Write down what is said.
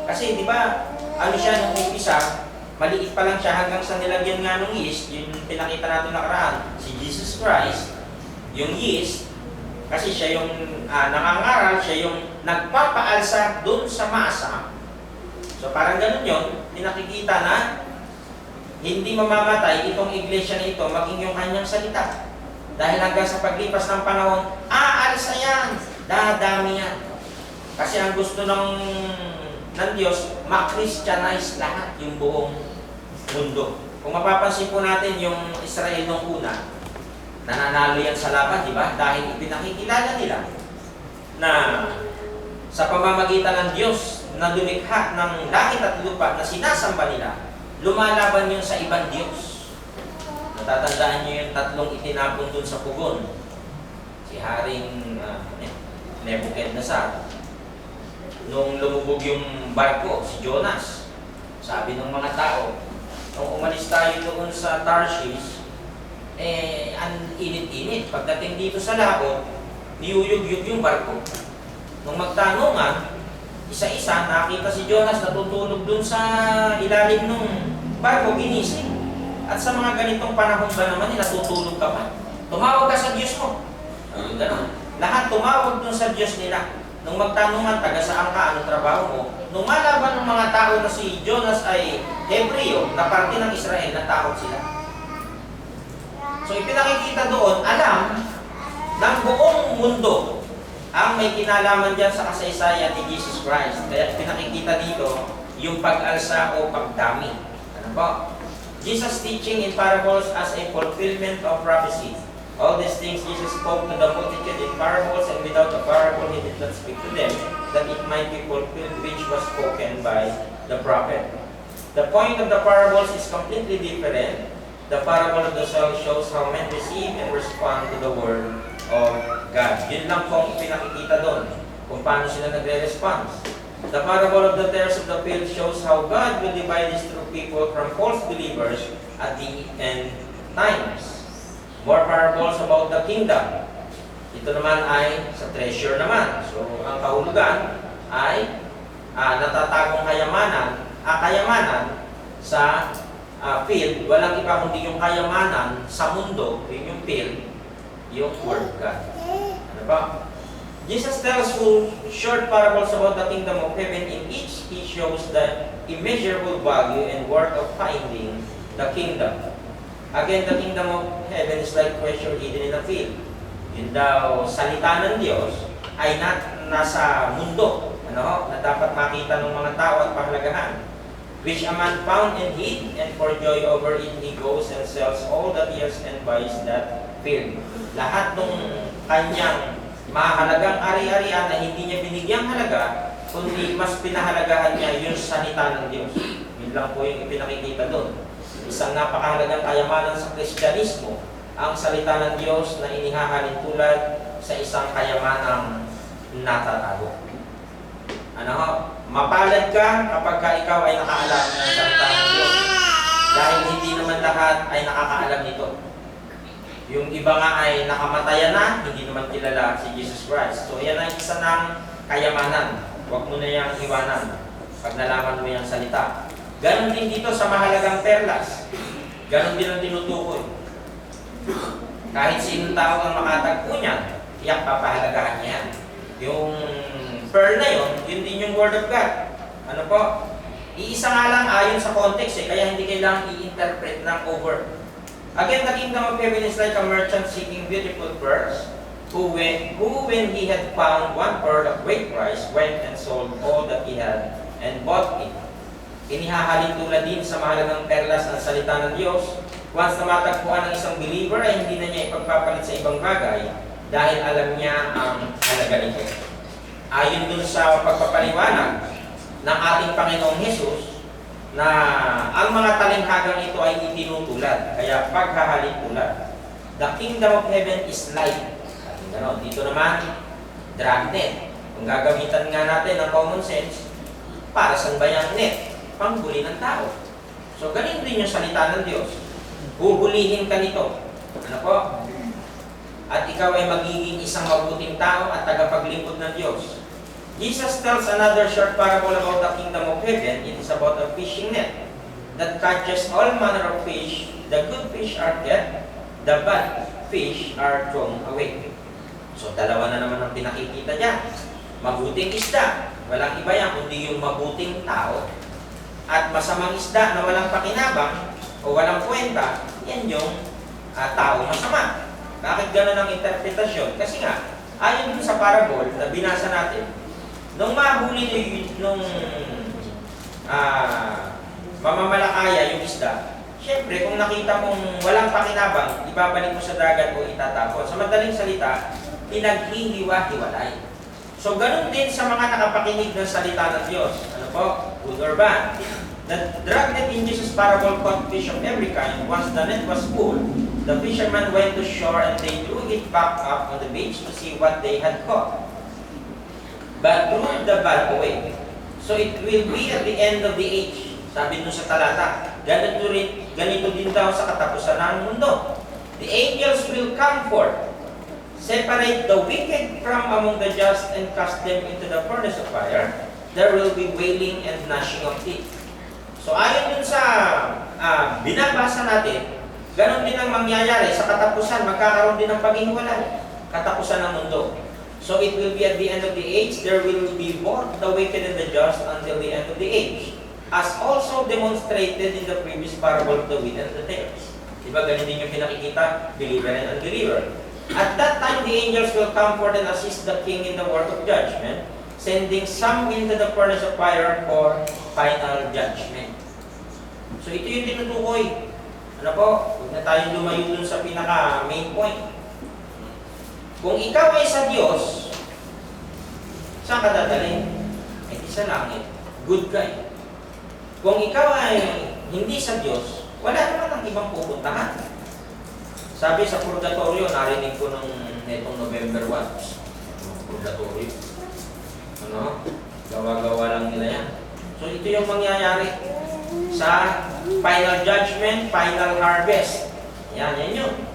Kasi di ba, ano siya nung umpisa, maliit pa lang siya hanggang sa nilagyan nga ng yeast, yung pinakita natin nakaraan, si Jesus Christ, yung yeast, kasi siya yung nangangaral, siya yung nagpapaalsa doon sa masa. So parang ganun yun, pinakikita na hindi mamamatay itong iglesia na ito maging yung kanyang salita. Dahil hanggang sa paglipas ng panahon, aalsa yan, dadami yan. Kasi ang gusto ng Diyos, ma-Christianize lahat yung buong mundo. Kung mapapansin po natin yung Israel nung una, nananalo yan sa laban, di ba? Dahil ipinakikilala nila na sa pamamagitan ng Diyos na lumikha ng langit at lupa na sinasamba nila, lumalaban yun sa ibang Diyos. Natatandaan nyo yung tatlong itinapon dun sa pugon. Si Haring Nebuchadnezzar. Nung lumubog yung barko, si Jonas, sabi ng mga tao, nung umalis tayo doon sa Tarshish, ang init-init. Pagdating dito sa laot, niyuyug-yug yung barko. Nung magtanungan, isa-isa, nakita si Jonas natutulog dun sa ilalim ng barko, ginising. At sa mga ganitong panahon ba naman, natutulog ka pa? Tumawag ka sa Diyos mo. Ganun. Lahat tumawag dun sa Diyos nila. Nung magtanungan, taga saan ka, anong trabaho mo? Nung malaban ng mga tao na si Jonas ay Hebreo, na parte ng Israel, natakot sila. So ipinakikita doon, alam ng buong mundo ang may kinalaman dyan sa kasaysayan ni Jesus Christ. Kaya pinakikita dito yung pag-alsa o pagdami. Ano po? Jesus teaching in parables as a fulfillment of prophecy. All these things Jesus spoke to the multitude in parables, and without a parable he did not speak to them, that it might be fulfilled which was spoken by the prophet. The point of the parables is completely different. The parable of the soil shows how men receive and respond to the word of God. Yun lang po ang pinakikita doon, kung paano sila nagre-response. The parable of the tares of the field shows how God will divide his true people from false believers at the end times. More parables about the kingdom. Ito naman ay sa treasure naman. So, ang kahulugan ay natatagong kayamanan sa field. Walang iba kundi yung kayamanan sa mundo, yung field, yung word God. Ano ba? Jesus tells full short parables about the kingdom of heaven. In each, he shows the immeasurable value and worth of finding the kingdom. Again, the kingdom of heaven is like treasure hidden in a field. Yun daw, salita ng Diyos ay nasa mundo, na dapat makita ng mga tao at pahalagahan. Which a man found and hid, and for joy over it he goes and sells all that he has and buys that field. Lahat ng kanyang mahalagang ari-arian na hindi niya binigyang halaga, kundi mas pinahalagahan niya yung salita ng Diyos. Yun lang po yung ipinakikita doon. Isang napakahalagang kayamanan sa Kristyanismo, ang salita ng Diyos na inihahalin tulad sa isang kayamanang natatago. Mapalad ka kapag ikaw ay nakaalam ng salita ng Diyos. Dahil hindi naman lahat ay nakakaalam nito. Yung iba nga ay nakamatayan na, hindi naman kilala si Jesus Christ. So yan ay isa ng kayamanan. Huwag mo na yung iwanan pag nalaman mo yung salita. Ganon din dito sa mahalagang perlas. Ganon din ang tinutukoy. Kahit sinong tao ang makatagpo niyan, iyak papahalagahan niya. Yung pearl na yun din yung word of God. Ano po? Iisa nga lang ayon sa context kaya hindi kailangang i-interpret ng over. Again, the kingdom of heaven is like a merchant seeking beautiful pearls, who when he had found one pearl of great price, went and sold all that he had and bought it. Inihahalin tulad din sa mahalagang perlas ng salita ng Diyos. Once na matagpuan ng isang believer ay hindi na niya ipagpapalit sa ibang bagay dahil alam niya ang halaga nito. Ayon dun sa pagpapaliwanag ng ating Panginoong Hesus na ang mga talinghagang ito ay itinutulad. Kaya paghahalin tulad. The kingdom of heaven is light. Dito naman, dragnet. Kung gagamitan nga natin ng common sense, para saan ba yung net? Panghuli ng tao. So, ganun din yung salita ng Diyos. Huhulihin ka nito. Ano po? At ikaw ay magiging isang mabuting tao at tagapaglingkod ng Diyos. Jesus tells another short parable about the kingdom of heaven. It is about a fishing net that catches all manner of fish. The good fish are kept, the bad fish are thrown away. So dalawa na naman ang pinakikita dyan. Mabuting isda, walang iba yan kundi yung mabuting tao. At masamang isda na walang pakinabang o walang kwenta, yan yung tao masama. Bakit gano'n ang interpretasyon? Kasi nga, ayon dun sa parable na binasa natin, nung mahuli nung mamamalakaya yung isda, syempre kung nakita mong walang pakinabang, ibabalik mo sa dagat o itatapon. Sa madaling salita, pinaghihiwa-hiwalay. So ganun din sa mga nakapakinig ng salita ng Diyos. Ano po? Good or bad? The drag net in Jesus' parable caught fish of every kind. Once the net was full, the fishermen went to shore and they threw it back up on the beach to see what they had caught. But threw the bad away. So it will be at the end of the age. Sabi nun sa talata, ganito din daw sa katapusan ng mundo. The angels will come forth, separate the wicked from among the just and cast them into the furnace of fire. There will be wailing and gnashing of teeth. So ayon dun sa binabasa natin, ganon din ang mangyayari sa katapusan, magkakaroon din ng paghihiwalay, katapusan ng mundo. So it will be at the end of the age, there will be both the wicked and the just until the end of the age, as also demonstrated in the previous parable of the wheat and the tares. Diba ganun din yung pinakikita, believer and unbeliever. At that time, the angels will come forth and assist the king in the work of judgment, sending some into the furnace of fire for final judgment. So ito yung tinutukoy. Ano po? Huwag na tayo lumayo dun sa pinaka-main point. Kung ikaw ay sa Diyos, saan ka dadalhin? Ay di sa langit. Good guy. Kung ikaw ay hindi sa Diyos, wala naman ang ibang pupuntahan. Sabi sa purgatorio, narinig ko netong November 1. Purgatorio. Ano? Gawa-gawa lang nila yan. So ito yung mangyayari sa final judgment, final harvest. Yan yun.